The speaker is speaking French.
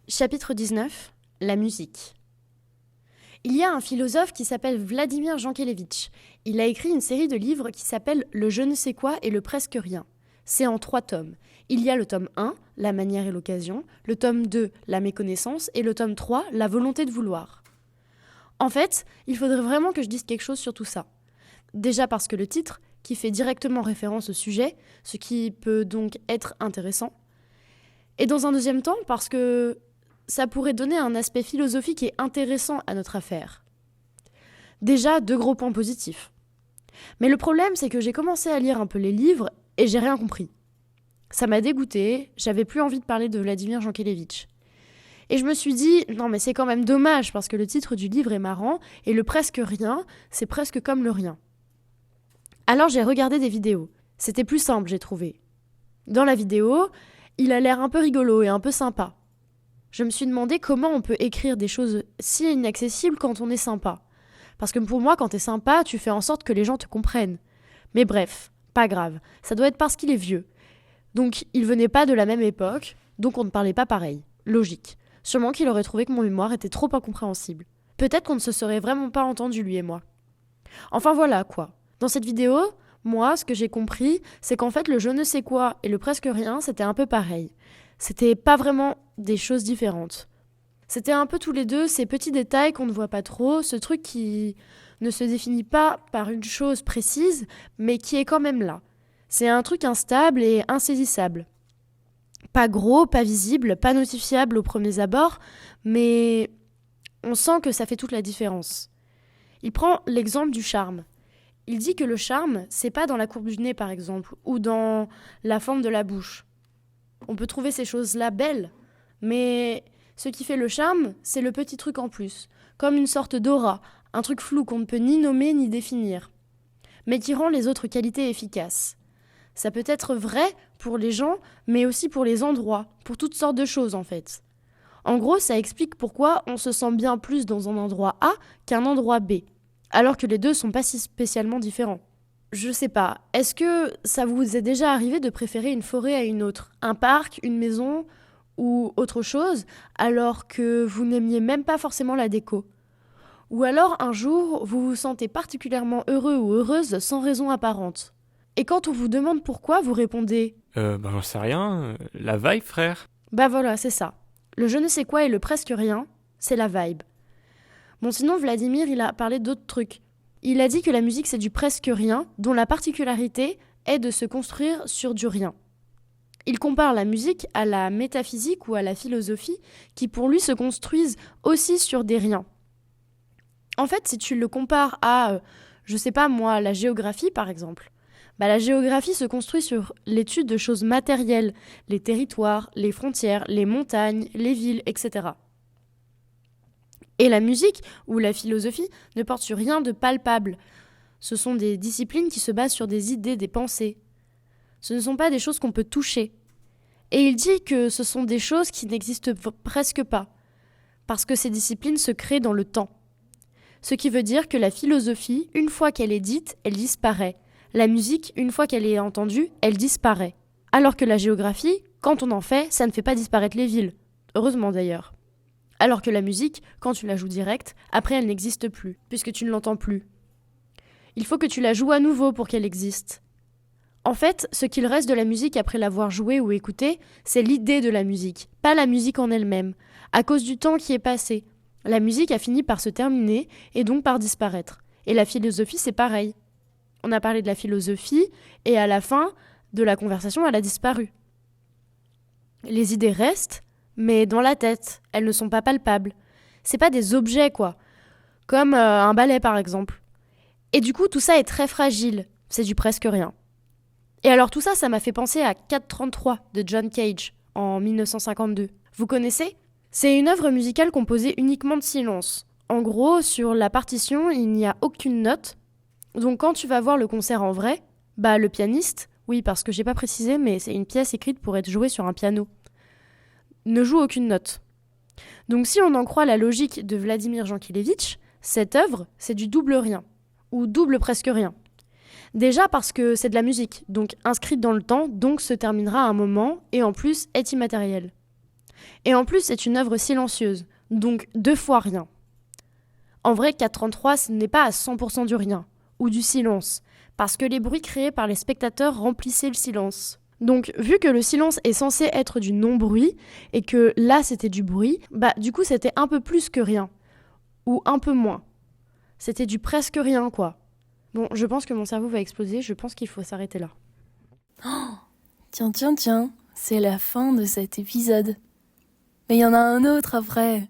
Chapitre 19. La musique. Il y a un philosophe qui s'appelle Vladimir Jankélévitch. Il a écrit une série de livres qui s'appelle Le je ne sais quoi et le presque rien. C'est en 3 tomes. Il y a le tome 1, La manière et l'occasion, le tome 2, La méconnaissance, et le tome 3, La volonté de vouloir. En fait, il faudrait vraiment que je dise quelque chose sur tout ça. Déjà parce que le titre, qui fait directement référence au sujet, ce qui peut donc être intéressant. Et dans un deuxième temps, parce que ça pourrait donner un aspect philosophique et intéressant à notre affaire. Déjà, 2 gros points positifs. Mais le problème, c'est que j'ai commencé à lire un peu les livres et j'ai rien compris. Ça m'a dégoûtée, j'avais plus envie de parler de Vladimir Jankélévitch. Et je me suis dit, non mais c'est quand même dommage parce que le titre du livre est marrant et le presque rien, c'est presque comme le rien. Alors j'ai regardé des vidéos. C'était plus simple, j'ai trouvé. Dans la vidéo, il a l'air un peu rigolo et un peu sympa. Je me suis demandé comment on peut écrire des choses si inaccessibles quand on est sympa. Parce que pour moi, quand t'es sympa, tu fais en sorte que les gens te comprennent. Mais bref, pas grave, ça doit être parce qu'il est vieux. Donc il venait pas de la même époque, donc on ne parlait pas pareil. Logique. Sûrement qu'il aurait trouvé que mon mémoire était trop incompréhensible. Peut-être qu'on ne se serait vraiment pas entendu, lui et moi. Enfin voilà, quoi. Dans cette vidéo, moi, ce que j'ai compris, c'est qu'en fait, le je ne sais quoi et le presque rien, c'était un peu pareil. C'était pas vraiment des choses différentes. C'était un peu tous les deux ces petits détails qu'on ne voit pas trop, ce truc qui ne se définit pas par une chose précise, mais qui est quand même là. C'est un truc instable et insaisissable. Pas gros, pas visible, pas notifiable aux premiers abords, mais on sent que ça fait toute la différence. Il prend l'exemple du charme. Il dit que le charme, c'est pas dans la courbe du nez par exemple, ou dans la forme de la bouche. On peut trouver ces choses-là belles, mais ce qui fait le charme, c'est le petit truc en plus, comme une sorte d'aura, un truc flou qu'on ne peut ni nommer ni définir, mais qui rend les autres qualités efficaces. Ça peut être vrai pour les gens, mais aussi pour les endroits, pour toutes sortes de choses en fait. En gros, ça explique pourquoi on se sent bien plus dans un endroit A qu'un endroit B, alors que les deux sont pas si spécialement différents. Je sais pas, est-ce que ça vous est déjà arrivé de préférer une forêt à une autre, un parc, une maison ou autre chose, alors que vous n'aimiez même pas forcément la déco? Ou alors un jour, vous vous sentez particulièrement heureux ou heureuse sans raison apparente. Et quand on vous demande pourquoi, vous répondez J'en sais rien. La vibe, frère. bah voilà, c'est ça. Le je ne sais quoi et le presque rien, c'est la vibe. Bon, sinon, Vladimir, il a parlé d'autres trucs. Il a dit que la musique, c'est du presque rien, dont la particularité est de se construire sur du rien. Il compare la musique à la métaphysique ou à la philosophie, qui pour lui se construisent aussi sur des riens. En fait, si tu le compares à, je sais pas moi, la géographie par exemple, la géographie se construit sur l'étude de choses matérielles, les territoires, les frontières, les montagnes, les villes, etc. Et la musique ou la philosophie ne portent sur rien de palpable. Ce sont des disciplines qui se basent sur des idées, des pensées. Ce ne sont pas des choses qu'on peut toucher. Et il dit que ce sont des choses qui n'existent presque pas, parce que ces disciplines se créent dans le temps. Ce qui veut dire que la philosophie, une fois qu'elle est dite, elle disparaît. La musique, une fois qu'elle est entendue, elle disparaît. Alors que la géographie, quand on en fait, ça ne fait pas disparaître les villes. Heureusement d'ailleurs. Alors que la musique, quand tu la joues direct, après elle n'existe plus, puisque tu ne l'entends plus. Il faut que tu la joues à nouveau pour qu'elle existe. En fait, ce qu'il reste de la musique après l'avoir jouée ou écoutée, c'est l'idée de la musique, pas la musique en elle-même. À cause du temps qui est passé, la musique a fini par se terminer et donc par disparaître. Et la philosophie, c'est pareil. On a parlé de la philosophie et à la fin de la conversation, elle a disparu. Les idées restent, mais dans la tête, elles ne sont pas palpables. C'est pas des objets, quoi. Comme un balai, par exemple. Et du coup, tout ça est très fragile. C'est du presque rien. Et alors tout ça, ça m'a fait penser à 4:33 de John Cage, en 1952. Vous connaissez ? C'est une œuvre musicale composée uniquement de silence. En gros, sur la partition, il n'y a aucune note. Donc quand tu vas voir le concert en vrai, le pianiste, oui parce que j'ai pas précisé, mais c'est une pièce écrite pour être jouée sur un piano, ne joue aucune note. Donc si on en croit la logique de Vladimir Jankélévitch, cette œuvre, c'est du double rien, ou double presque rien. Déjà parce que c'est de la musique, donc inscrite dans le temps, donc se terminera à un moment, et en plus est immatérielle. Et en plus, c'est une œuvre silencieuse, donc 2 fois rien. En vrai, 4:33, ce n'est pas à 100% du rien, ou du silence, parce que les bruits créés par les spectateurs remplissaient le silence. Donc, vu que le silence est censé être du non-bruit, et que là c'était du bruit, du coup c'était un peu plus que rien, ou un peu moins. C'était du presque rien, quoi. Bon, je pense que mon cerveau va exploser, je pense qu'il faut s'arrêter là. Tiens, c'est la fin de cet épisode. Mais il y en a un autre après.